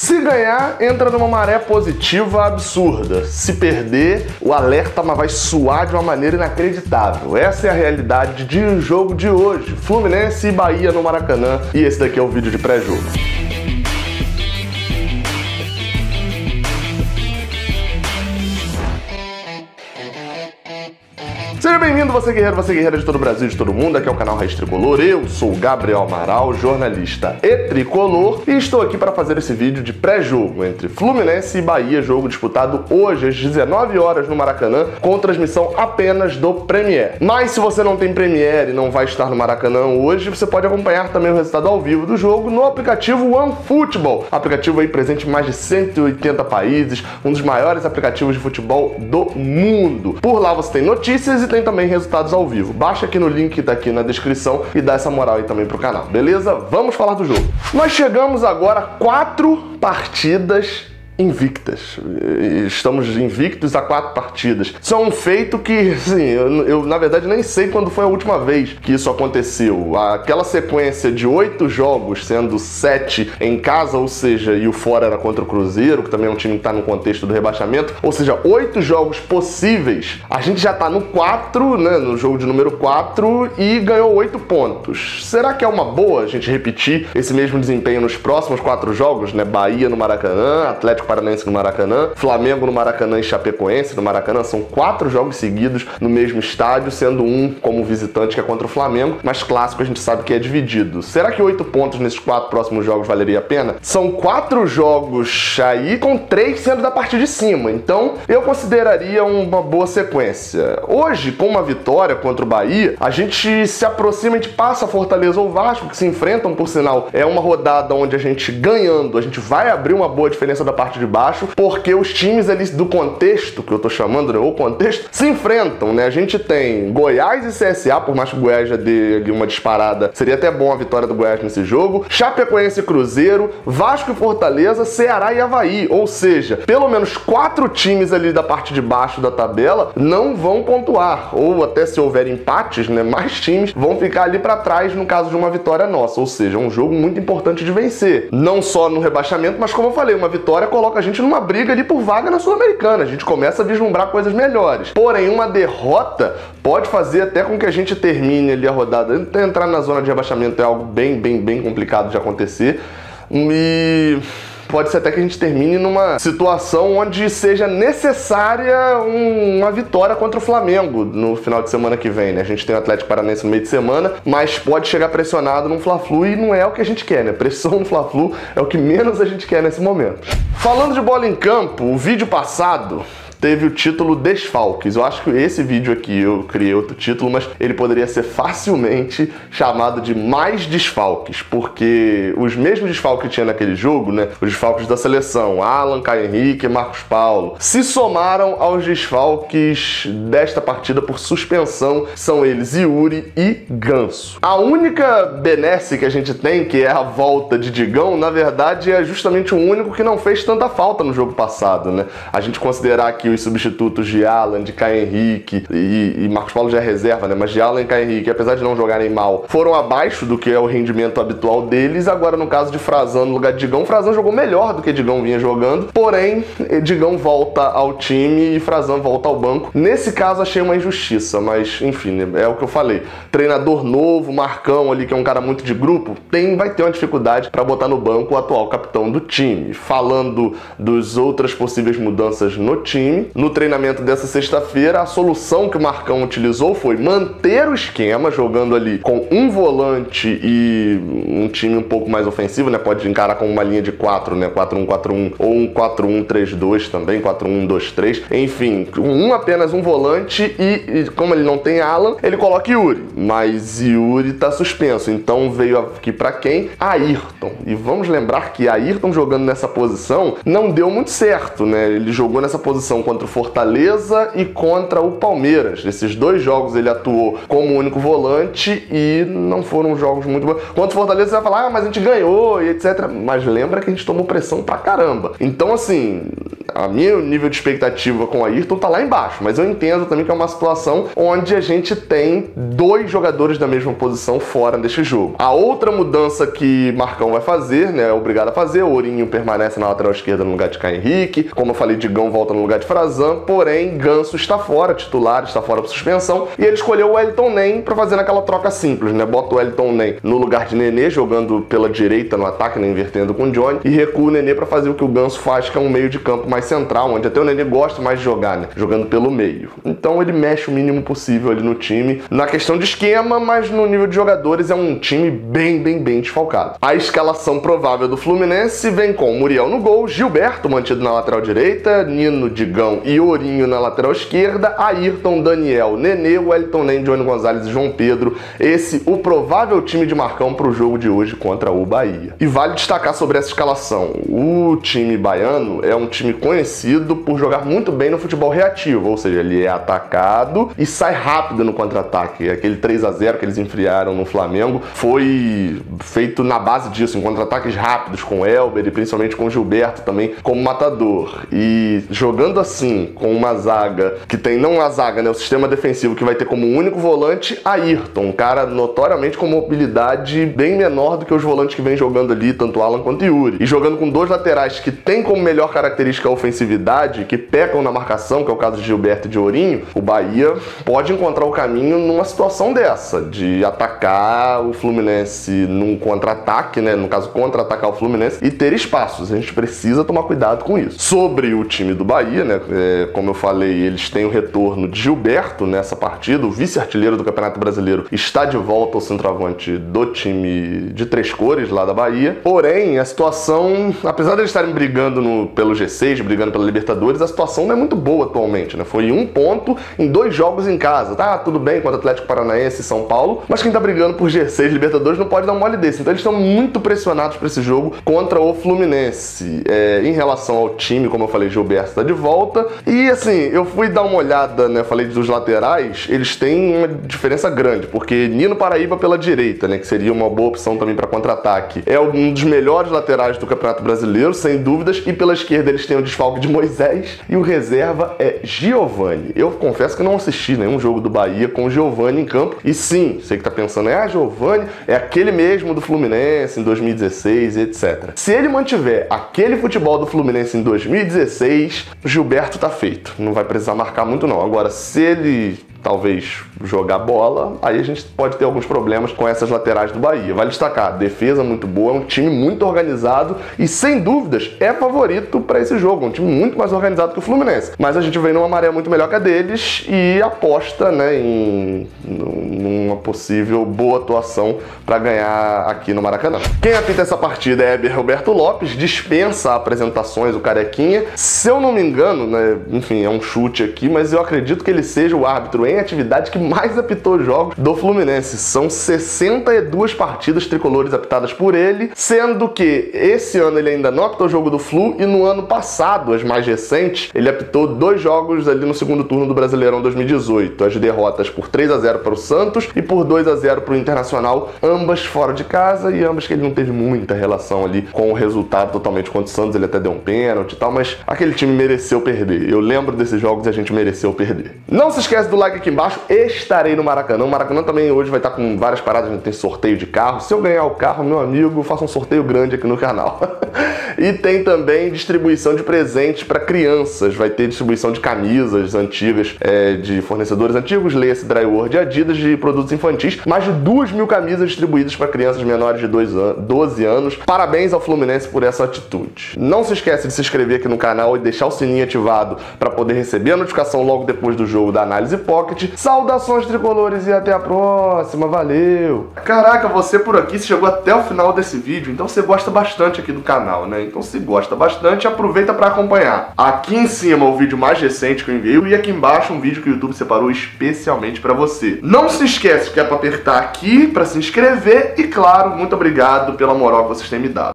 Se ganhar, entra numa maré positiva absurda. Se perder, o alerta vai suar de uma maneira inacreditável. Essa é a realidade de jogo de hoje. Fluminense e Bahia no Maracanã. E esse daqui é o vídeo de pré-jogo. Seja bem-vindo, você guerreira de todo o Brasil, de todo mundo. Aqui é o canal Raiz Tricolor. Eu sou o Gabriel Amaral, jornalista e tricolor, e estou aqui para fazer esse vídeo de pré-jogo entre Fluminense e Bahia, jogo disputado hoje às 19 horas no Maracanã, com transmissão apenas do Premiere. Mas se você não tem Premiere e não vai estar no Maracanã hoje, você pode acompanhar também o resultado ao vivo do jogo no aplicativo OneFootball, aplicativo aí presente em mais de 180 países, um dos maiores aplicativos de futebol do mundo. Por lá você tem notícias e tem também resultados ao vivo. Baixa aqui no link que tá aqui na descrição e dá essa moral aí também pro canal, beleza? Vamos falar do jogo. Nós chegamos agora a 4 partidas invictas. Estamos invictos a 4 partidas. Isso é um feito que, assim, eu na verdade nem sei quando foi a última vez que isso aconteceu. Aquela sequência de 8 jogos, sendo 7 em casa, ou seja, e o fora era contra o Cruzeiro, que também é um time que tá no contexto do rebaixamento, ou seja, 8 jogos possíveis. A gente já tá no 4, né, no jogo de número 4 e ganhou 8 pontos. Será que é uma boa a gente repetir esse mesmo desempenho nos próximos 4 jogos, né? Bahia no Maracanã, Atlético Paranaense no Maracanã, Flamengo no Maracanã e Chapecoense no Maracanã. São 4 jogos seguidos no mesmo estádio, sendo um como visitante, que é contra o Flamengo, mas clássico a gente sabe que é dividido. Será que 8 pontos nesses 4 próximos jogos valeria a pena? São 4 jogos aí, com 3 sendo da parte de cima, então eu consideraria uma boa sequência. Hoje, com uma vitória contra o Bahia, a gente se aproxima, a gente passa a Fortaleza ou Vasco, que se enfrentam, por sinal, é uma rodada onde a gente ganhando, a gente vai abrir uma boa diferença da parte de baixo, porque os times ali do contexto, que eu tô chamando, né, o contexto, se enfrentam, né? A gente tem Goiás e CSA, por mais que o Goiás já dê ali uma disparada, seria até bom a vitória do Goiás nesse jogo, Chapecoense e Cruzeiro, Vasco e Fortaleza, Ceará e Avaí, ou seja, pelo menos 4 times ali da parte de baixo da tabela não vão pontuar, ou até se houver empates, né, mais times vão ficar ali para trás no caso de uma vitória nossa, ou seja, é um jogo muito importante de vencer, não só no rebaixamento, mas como eu falei, uma vitória coloca a gente numa briga ali por vaga na Sul-Americana. A gente começa a vislumbrar coisas melhores. Porém, uma derrota pode fazer até com que a gente termine ali a rodada. Entrar na zona de rebaixamento é algo bem complicado de acontecer. E pode ser até que a gente termine numa situação onde seja necessária uma vitória contra o Flamengo no final de semana que vem, né? A gente tem o Atlético Paranaense no meio de semana, mas pode chegar pressionado num Fla-Flu e não é o que a gente quer, né? Pressão no Fla-Flu é o que menos a gente quer nesse momento. Falando de bola em campo, o vídeo passado teve o título Desfalques. Eu acho que esse vídeo aqui eu criei outro título, mas ele poderia ser facilmente chamado de Mais Desfalques, porque os mesmos desfalques que tinha naquele jogo, né, os desfalques da seleção, Alan, Caio Henrique e Marcos Paulo, se somaram aos desfalques desta partida por suspensão, são eles Yuri e Ganso. A única benesse que a gente tem, que é a volta de Digão, na verdade é justamente o único que não fez tanta falta no jogo passado, né? A gente considerar que os substitutos de Alan, de Caio Henrique e Marcos Paulo já é reserva, né? Mas de Alan e Caio Henrique, apesar de não jogarem mal, foram abaixo do que é o rendimento habitual deles. Agora, no caso de Frazan no lugar de Digão, Frazan jogou melhor do que Digão vinha jogando, porém, Digão volta ao time e Frazan volta ao banco. Nesse caso, achei uma injustiça, mas enfim, né? É o que eu falei. Treinador novo, Marcão ali, que é um cara muito de grupo, vai ter uma dificuldade para botar no banco o atual capitão do time. Falando das outras possíveis mudanças no time, no treinamento dessa sexta-feira, a solução que o Marcão utilizou foi manter o esquema, jogando ali com um volante e um time um pouco mais ofensivo, né? Pode encarar com uma linha de 4, né? 4-1-4-1 ou um 4-1-3-2 também, 4-1-2-3. Enfim, apenas um volante e como ele não tem Alan, ele coloca Yuri. Mas Yuri tá suspenso, então veio aqui pra quem? Ayrton. E vamos lembrar que Ayrton jogando nessa posição não deu muito certo, né? Ele jogou nessa posição contra o Fortaleza e contra o Palmeiras. Nesses 2 jogos ele atuou como único volante e não foram jogos muito bons. Contra o Fortaleza você vai falar, mas a gente ganhou e etc. Mas lembra que a gente tomou pressão pra caramba. Então, assim, A meu nível de expectativa com o Ayrton tá lá embaixo, mas eu entendo também que é uma situação onde a gente tem dois jogadores da mesma posição fora deste jogo. A outra mudança que Marcão vai fazer, né, é obrigado a fazer, o Ourinho permanece na lateral esquerda no lugar de Caio Henrique, como eu falei, Digão volta no lugar de Frazan, porém Ganso está fora, titular, está fora por suspensão, e ele escolheu o Wellington Nem para fazer naquela troca simples, né, bota o Wellington Nem no lugar de Nenê, jogando pela direita no ataque, né, invertendo com o Johnny, e recua o Nenê para fazer o que o Ganso faz, que é um meio de campo mais central, onde até o Nenê gosta mais de jogar, né, jogando pelo meio. Então ele mexe o mínimo possível ali no time, na questão de esquema, mas no nível de jogadores é um time bem desfalcado. A escalação provável do Fluminense vem com Muriel no gol, Gilberto mantido na lateral direita, Nino, Digão e Ourinho na lateral esquerda, Ayrton, Daniel, Nenê, Wellington Nem, Johnny Gonzalez e João Pedro. Esse o provável time de Marcão para o jogo de hoje contra o Bahia. E vale destacar sobre essa escalação, o time baiano é um time conhecido por jogar muito bem no futebol reativo, ou seja, ele é atacado e sai rápido no contra-ataque. Aquele 3-0 que eles enfriaram no Flamengo foi feito na base disso, em contra-ataques rápidos com o Elber e principalmente com o Gilberto também como matador. E jogando assim, com uma zaga que tem, não a zaga, né, o sistema defensivo que vai ter como único volante Ayrton, um cara notoriamente com mobilidade bem menor do que os volantes que vem jogando ali, tanto Alan quanto Yuri. E jogando com dois laterais que tem como melhor característica a ofensividade, que pecam na marcação, que é o caso de Gilberto e de Ourinho, o Bahia pode encontrar o caminho numa situação dessa, de atacar o Fluminense num contra-ataque, né, no caso contra-atacar o Fluminense e ter espaços. A gente precisa tomar cuidado com isso. Sobre o time do Bahia, né, como eu falei, eles têm o retorno de Gilberto nessa partida, o vice-artilheiro do Campeonato Brasileiro está de volta ao centroavante do time de três cores lá da Bahia. Porém, a situação, apesar de eles estarem brigando pelo G6, brigando pela Libertadores, a situação não é muito boa atualmente, né? Foi 1 ponto em 2 jogos em casa. Tá, tudo bem contra o Atlético Paranaense e São Paulo, mas quem tá brigando por G6 Libertadores não pode dar um mole desse. Então eles estão muito pressionados para esse jogo contra o Fluminense. Em relação ao time, como eu falei, Gilberto está de volta. E assim, eu fui dar uma olhada, né? Falei dos laterais, eles têm uma diferença grande, porque Nino Paraíba pela direita, né? Que seria uma boa opção também para contra-ataque. É um dos melhores laterais do Campeonato Brasileiro, sem dúvidas. E pela esquerda eles têm o desfalque de Moisés e o reserva é Giovani. Eu confesso que não assisti nenhum jogo do Bahia com o Giovani em campo. E sim, você que tá pensando, Giovani é aquele mesmo do Fluminense em 2016 e etc. Se ele mantiver aquele futebol do Fluminense em 2016, o Gilberto tá feito. Não vai precisar marcar muito não. Agora, se ele talvez jogar bola, aí a gente pode ter alguns problemas com essas laterais do Bahia. Vale destacar, defesa muito boa, um time muito organizado e sem dúvidas é favorito para esse jogo, um time muito mais organizado que o Fluminense. Mas a gente vem numa maré muito melhor que a deles e aposta, né, em uma possível boa atuação para ganhar aqui no Maracanã. Quem apita essa partida é Roberto Lopes, dispensa apresentações, o Carequinha. Se eu não me engano, né, enfim, é um chute aqui, mas eu acredito que ele seja o árbitro em atividade que mais apitou jogos do Fluminense. São 62 partidas tricolores apitadas por ele, sendo que esse ano ele ainda não apitou o jogo do Flu e no ano passado, as mais recentes, ele apitou 2 jogos ali no segundo turno do Brasileirão 2018. As derrotas por 3-0 para o Santos e por 2-0 para o Internacional, ambas fora de casa e ambas que ele não teve muita relação ali com o resultado totalmente contra o Santos. Ele até deu um pênalti e tal, mas aquele time mereceu perder. Eu lembro desses jogos e a gente mereceu perder. Não se esquece do like aqui embaixo, estarei no Maracanã. O Maracanã também hoje vai estar com várias paradas, a gente tem sorteio de carro. Se eu ganhar o carro, meu amigo, eu faço um sorteio grande aqui no canal. E tem também distribuição de presentes para crianças, vai ter distribuição de camisas antigas, de fornecedores antigos, leia-se Dryword e Adidas, de produtos infantis, mais de 2.000 camisas distribuídas para crianças menores de 12 anos. Parabéns ao Fluminense por essa atitude. Não se esquece de se inscrever aqui no canal e deixar o sininho ativado para poder receber a notificação logo depois do jogo da Análise Pocket. Saudações tricolores e até a próxima, valeu! Caraca, você por aqui, você chegou até o final desse vídeo, então você gosta bastante aqui do canal, né? Então se gosta bastante, aproveita para acompanhar. Aqui em cima o vídeo mais recente que eu enviei e aqui embaixo um vídeo que o YouTube separou especialmente para você. Não se esquece que é para apertar aqui para se inscrever e claro, muito obrigado pela moral que vocês têm me dado.